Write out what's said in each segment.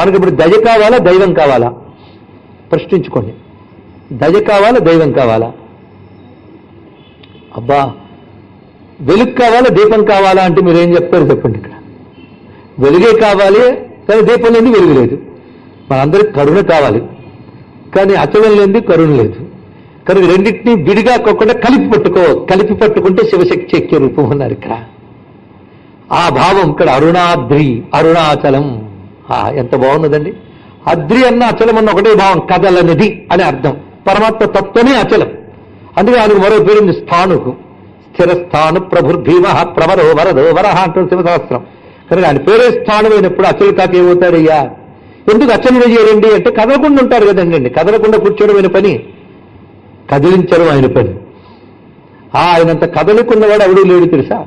మనకి ఇప్పుడు దయ కావాలా దైవం కావాలా ప్రశ్నించుకోండి. దయ కావాలా దైవం కావాలా? అబ్బా వెలుగు కావాలా దీపం కావాలా అంటే మీరు ఏం చెప్తారు చెప్పండి. ఇక్కడ వెలుగే కావాలి కానీ దీపం లేని వెలుగు లేదు. మనందరికి కరుణ కావాలి కానీ అచలం లేనిది కరుణ లేదు. కనుక రెండింటినీ విడిగా కాకుండా కలిపి పట్టుకుంటే శివశక్తి ఐక్య రూపం ఉన్నారు ఇక్కడ. ఆ భావం ఇక్కడ అరుణాద్రి అరుణాచలం. ఎంత బాగున్నదండి. అద్రి అన్న అచలం అన్న ఒకటే భావం, కదలనిది అని అర్థం. పరమాత్మ తత్వమే అచలం. అందుకే ఆయనకు మరో పేరుంది స్థాణుకు. స్థిరస్థాను ప్రభుర్భీమ ప్రవరో వరదో వరహ అంటారు శివశాస్త్రం. కనుక ఆయన పేరే స్థానమైనప్పుడు అచలు కాక ఏమవుతాడయ్యా? ఎందుకు అచలుడు చేయరండి అంటే కదలకుండా ఉంటారు కదండి. కదలకుండా కూర్చోవడం పని, కదిలించడం ఆయన పని. ఆయనంత కదలుకున్నవాడు ఎవడూ లేడు తెలుసా.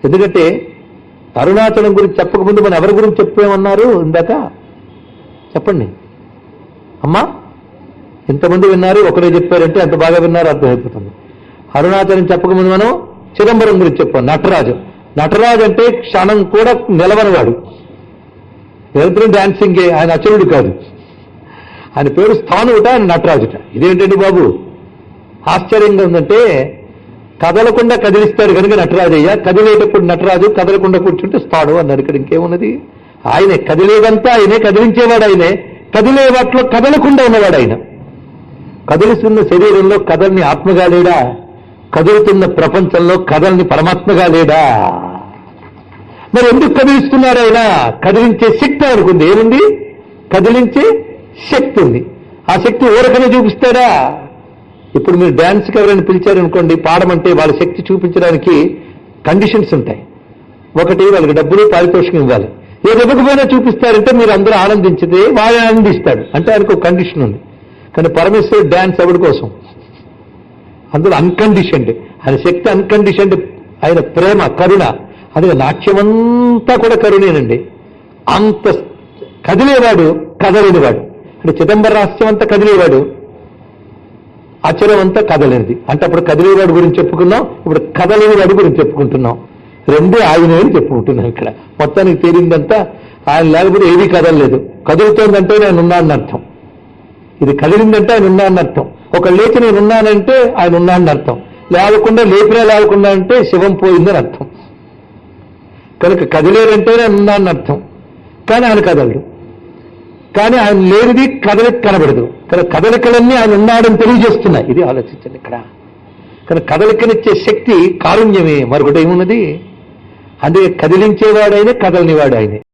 ఎందుకంటే అరుణాచలం గురించి చెప్పకముందు మనం ఎవరి గురించి చెప్పేమన్నారు ఇందాక చెప్పండి అమ్మా. ఎంతమంది విన్నారు? ఒకరే చెప్పారంటే ఎంత బాగా విన్నారో అర్థమైపోతుంది. అరుణాచలం చెప్పకముందు మనం చిదంబరం గురించి చెప్పాం. నటరాజు అంటే క్షణం కూడా నిలవనవాడు. నిరంతరం డాన్సింగే. ఆయన అచలుడు కాదు. ఆయన పేరు స్థానుట, ఆయన నటరాజుట. ఇదేంటండి బాబు ఆశ్చర్యంగా ఉందంటే కదలకుండా కదిలిస్తాడు కనుక నటరాజయ్య, కదిలేటప్పుడు నటరాజు, కదలకుండా కూర్చుంటే స్థాను అన్నాడు. ఇక్కడ ఇంకేమున్నది? ఆయనే కదిలేదంతా ఆయనే, కదిలించేవాడు ఆయనే, కదిలే వాటిలో కదలకుండా ఉన్నవాడు ఆయన. కదులుతున్న శరీరంలో కదల్ని ఆత్మగా లేడా? కదులుతున్న ప్రపంచంలో కదల్ని పరమాత్మగా లేడా? మరి ఎందుకు కదిలిస్తున్నారు ఆయన? కదిలించే శక్తి అనుకుంది. ఏముంది? కదిలించే శక్తి ఉంది. ఆ శక్తి ఊరకనే చూపిస్తాడా? ఇప్పుడు మీరు డ్యాన్స్కి ఎవరైనా పిలిచారనుకోండి, పాడమంటే వాళ్ళ శక్తి చూపించడానికి కండిషన్స్ ఉంటాయి. ఒకటి, వాళ్ళకి డబ్బులు పారితోషికం ఇవ్వాలి. ఏది ఇవ్వకపోయినా చూపిస్తారంటే మీరు అందరూ ఆనందించితే వాళ్ళు ఆనందిస్తాడు అంటే ఆయనకు ఒక కండిషన్ ఉంది. కానీ పరమేశ్వరుడు డ్యాన్స్ ఎవరి కోసం? అందులో అన్కండిషన్డ్. ఆయన శక్తి అన్కండిషన్డ్. ఆయన ప్రేమ, కరుణ. అది నాట్యమంతా కూడా కరుణేనండి. అంత కదిలేవాడు, కదలేనివాడు. అంటే చిదంబర రహస్యం అంతా కదిలేవాడు, అచలం అంతా కదలేనిది. అంటే అప్పుడు కదిలేవాడు గురించి చెప్పుకున్నాం, ఇప్పుడు కదలేనివాడు గురించి చెప్పుకుంటున్నాం. రెండే ఆయనే అని చెప్పుకుంటున్నాం. ఇక్కడ మొత్తానికి తేలిందంతా ఆయన లేకపోతే ఏదీ కదలలేదు. కదులుతోందంటే నేను ఉన్నానని అర్థం. ఇది కదిలిందంటే ఆయన ఉన్నానని అర్థం. ఒక లేచి నేను ఉన్నానంటే ఆయన ఉన్నానని అర్థం. లేవకుండా లేపినా లేవకుండా అంటే శివం పోయిందని అర్థం. కనుక కదిలేదంటే నేను ఉన్నానని అర్థం. కానీ ఆయన కదలడు. కానీ ఆయన లేనిది కదలిక కనబడదు. కానీ కదలికలన్నీ ఆయన ఉన్నాడని తెలియజేస్తున్నాయి. ఇది ఆలోచించండి ఇక్కడ. కానీ కదలికనిచ్చే శక్తి కారుణ్యమే, మరొకటి ఏమున్నది? అందుకే కదిలించేవాడైనా కదలనివాడు ఆయనే.